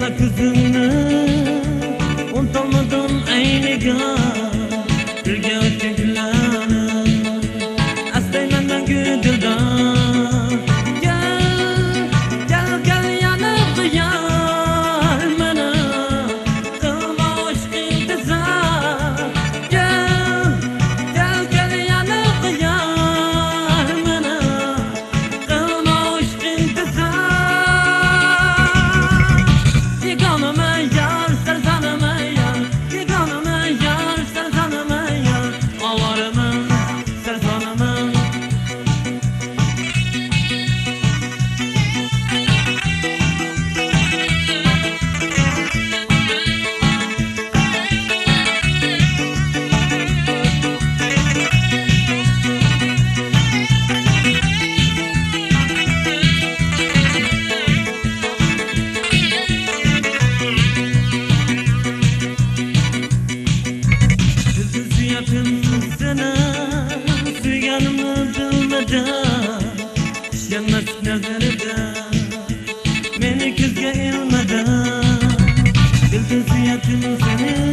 ko'zimni unutolmadim ayniga birga o'tgan kunlarni astayman mangu dildan gal yana qiyal meni qilma ishq intizor gal yana qiyal meni qilma ishq intizor yegona yar sarzanama yar yegona yar sarzanama yar ovoraman sarsonaman suyganimni bilmadan ishlanmas nazarida meni ko'zga ilmadan dildin suyatim seni